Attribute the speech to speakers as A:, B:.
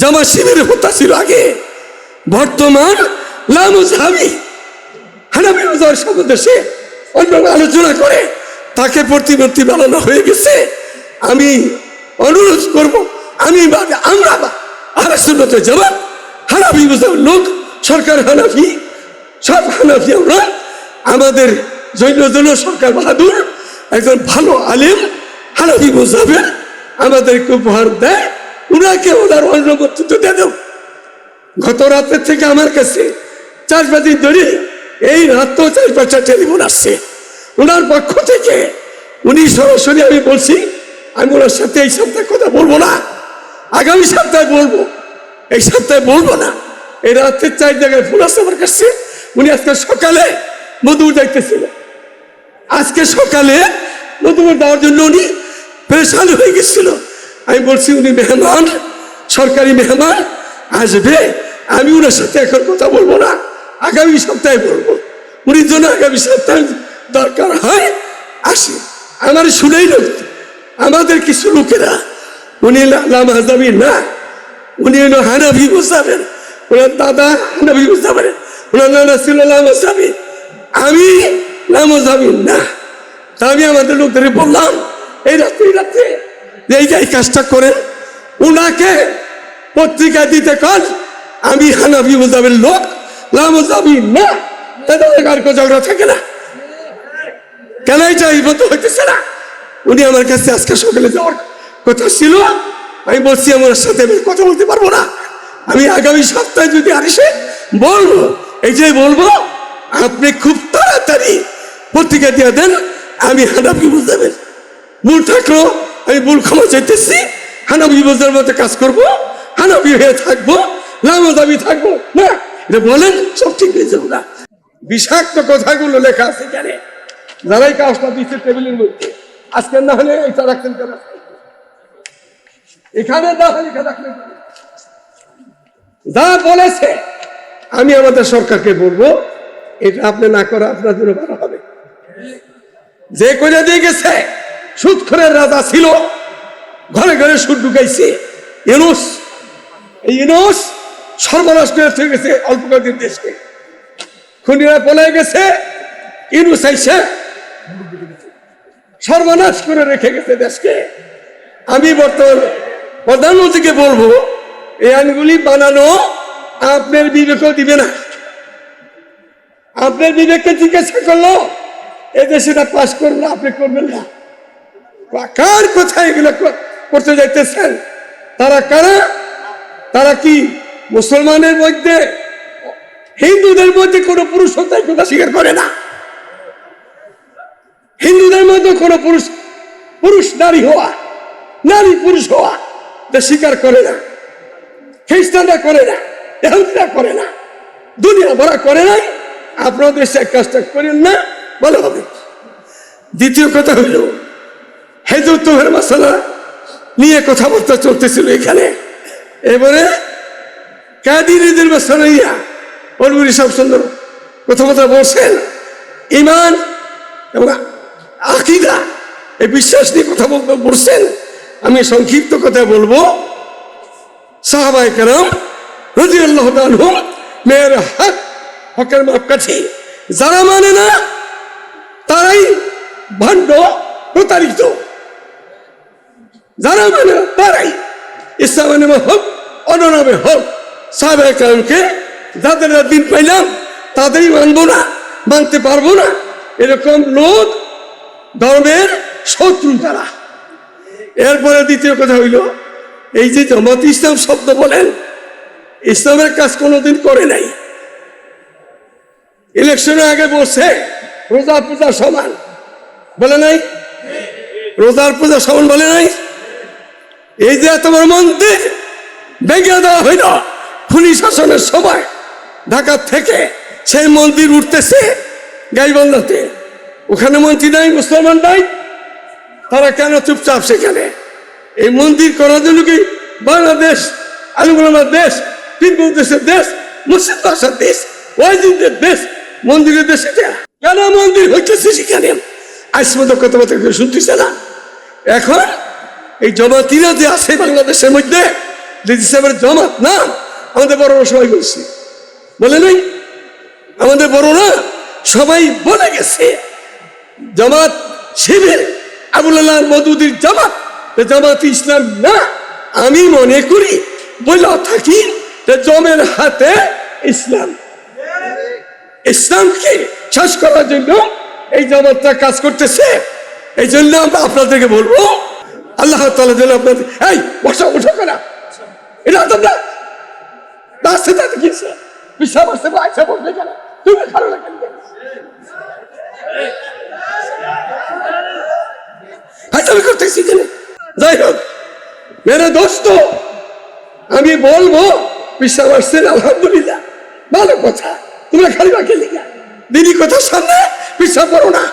A: জামাত শিবিরের হত্যা ছিল আগে, বর্তমান লামুজহাবি হানাফি মাযহাবের সম্বন্ধে সে অন্য আলোচনা করে তাকে প্রতিমূর্তি বানানো হয়ে গেছে। আমি অনুরোধ করব, আমরা আহলে সুন্নাত ওয়াল জামাত হানাফি মাযহাবের লোক, সরকার হানাফি, সব হানাফি আমরা। আমাদের জৈনদল সরকার বাহাদুর একজন ভালো আলেম হানাফি মাযহাবের আমাদেরকে উপহার দেয়, উনাকে ওনার অনুমোদিত দিয়ে দেব। গত রাতের থেকে আমার কাছে 4-5 দিন ধরে এই রাত 4-5টা টেলিফোন আসছে ওনার পক্ষ থেকে। উনি সরাসরি, আমি বলছি আমি ওনার সাথে এই সপ্তাহে কথা বলবো না, আগামী সপ্তাহে বলবো, এই সপ্তাহে বলবো না। এই রাত্রে 4 জায়গায় ফোন আসছে আমার কাছে। উনি আজকে সকালে মধুপুর যাইতেছিল, আজকে সকালে মধুপুর দেওয়ার জন্য উনি পেরেশান হয়ে গেছিল। আমি বলছি উনি মেহমান, সরকারি মেহমান আসবে, আমি ওনার সাথে এখন কথা বলবো না, আগামী সপ্তাহে বলবো। উনি যেন আগামী সপ্তাহে দরকার হয় আসে। আমার শুনেই লোক, আমাদের কিছু লোকেরা, উনি লামহাজাবি না, উনি হলো হানাফি মাযহাবের, ওনার দাদা হানাফি মাযহাবের, ওনার নানা ছিল লামহাজাবি, আমি লামহাজাবি না। তা আমি আমাদের লোকদের বললাম এই রাত্রে যে এই কাজটা করেন, উনাকে পত্রিকা দিতে কর আমি হানাফি মাযহাবের লোক, লামহাজাবি না। তাদের আর কোনো ঝগড়া থাকে না, কেন এটা এই মতো হইতেছে না। উনি আমার কাছে আজকে সকালে যাওয়ার কথা ছিল, আমি বলছি আমার সাথে আমি কথা বলতে পারবো না, আমি আগামী সপ্তাহে যদি আসে বলবো। এই যে বলবো আপনি খুব তাড়াতাড়ি পত্রিকা দিয়ে দেন, আমি হানাফি মাযহাবের ভুল থাকলো আমি ভুল ক্ষমা চাইতেছি, হানাফি মাযহাবের মতো কাজ করবো, হানাফি হয়ে থাকবো, লামহাজাবি থাকবো না। এটা বলেন সব ঠিক হয়ে যাবো না। বিষাক্ত কথাগুলো লেখা আছে এখানে, যারাই কাজটা দিচ্ছে টেবিলের মধ্যে, আজকে না হলে এটা রাখতেন কেন, এখানে না হলে রাখলেন যা বলেছে। আমি আমাদের সরকারকে বলবো এটা আপনি না করা আপনার জন্য ভালো হবে। যে করে দিয়ে গেছে সুদখোরের রাজা ছিল, ঘরে ঘরে সুদ ঢুকাইছে ইউনূস, এই ইউনূস সর্বনাশ করে গেছে অল্প কয়েকদিন দেশকে, খুনিরা পলে গেছে, ইউনূস আইসা সর্বনাশ করে রেখে গেছে দেশকে। আমি বর্তমান প্রধানমন্ত্রীকে বলবো এই আইনগুলি বানানো আপনার বিবেকও দিবে না। আপনার বিবেককে জিজ্ঞাসা করলো এদেশে পাশ করলো, আপনি করবেন না। কার কোথায় এগুলো করতে যাইতেছেন? তারা কারা? তারা কি মুসলমানের মধ্যে, হিন্দুদের মধ্যে কোনো পুরুষ হত্যার কথা স্বীকার করে না। হিন্দুদের মধ্যে কোনো পুরুষ নারী হওয়া, নারী পুরুষ হওয়া স্বীকার করে না। খ্রিস্টানরা করে না, ইহুদিরা করে না, দুনিয়া ভরা করে নাই। আপনার দেশে কাজটা করেন না, ভালো হবে। দ্বিতীয় কথা হইল হেজুত্তমের মাসালা নিয়ে কথাবার্তা চলতেছিল এখানে। এবারে কাদিরীদের মাসালা ইয়া অলবুরি সব সুন্দর কথাবার্তা বলছেন। ইমান এবং আকীদা, এই বিশ্বাস নিয়ে কথা বলছেন। আমি সংক্ষিপ্ত কথা বলবো। সাহাবায়ে কেরাম রাদিয়াল্লাহু তাআলা আনহুম মেয়ের হকের মাপকাঠি, যারা মানে না তারাই ভণ্ড, প্রতারিত। যারা মানে না তারাই ইসলামের নামে হোক, অন্য নামে হোক, সাহাবায়ে কেরামকে যাদের দিন পাইলাম তাদেরই মানবো না, মানতে পারবো না, এরকম লোক ধর্মের শত্রু তারা। এরপরে দ্বিতীয় কথা হইল এই যে জামাত ইসলাম শব্দ বলেন, ইসলামের কাজ কোনোদিন করে নাই। ইলেকশনের আগে বলছে রোজা পূজা সমান, বলে নাই? রোজার পূজা সমান বলে নাই? এই যে তোমার মন্দির ভেঙে দেওয়া হইল খুনি শাসনের সময় ঢাকা থেকে, সেই মন্দির উঠতেছে গাইবান্ধাতে, ওখানে মন্ত্রী নাই, মুসলমান নাই, তারা কেন চুপচাপ সেখানে? এই মন্দির করার জন্য কি বাংলাদেশ আলেম ওলামার দেশ, পীর দেশের দেশ, মুর্শিদ বাদশার দেশ, ওয়াইজিদের দেশ, মন্দিরের দেশ? এটা কেন মন্দির হইতেছে সেখানে? আজ মতো কথাবার্তা শুনতেছে না। এখন এই জমাতিরা যে আছে বাংলাদেশের মধ্যে, সাহেবের জামাত না, আমাদের বড়রা সবাই বলছে, বলে নাই? আমাদের বড়রা সবাই বলে গেছে জামাত শিবির আবুল আল্লাহ মওদুদীর জামাত, জামাত ইসলাম না। আমি মনে করি বলে থাকি জমের হাতে ইসলাম, ইসলামকে শেষ করার জন্য এই জামাতটা কাজ করতেছে। এই জন্য আমরা আপনাদেরকে বলবো, আল্লাহ তাআলা যেন আপনাদের এই বসা উঠা করা এটা তোমরা রাস্তাতে গিয়েছে পিসাব আসতে আইসা বলবে কেন, তুমি ভালো লাগে আমি করতেছি কেন? যাই হোক মেরে দোস্ত, আমি বলবো পিসাব আসছেন আলহামদুলিল্লাহ, ভালো কথা। তোমরা খালি বাকি লিখা দিদি কথা সামনে পিসাব করো না।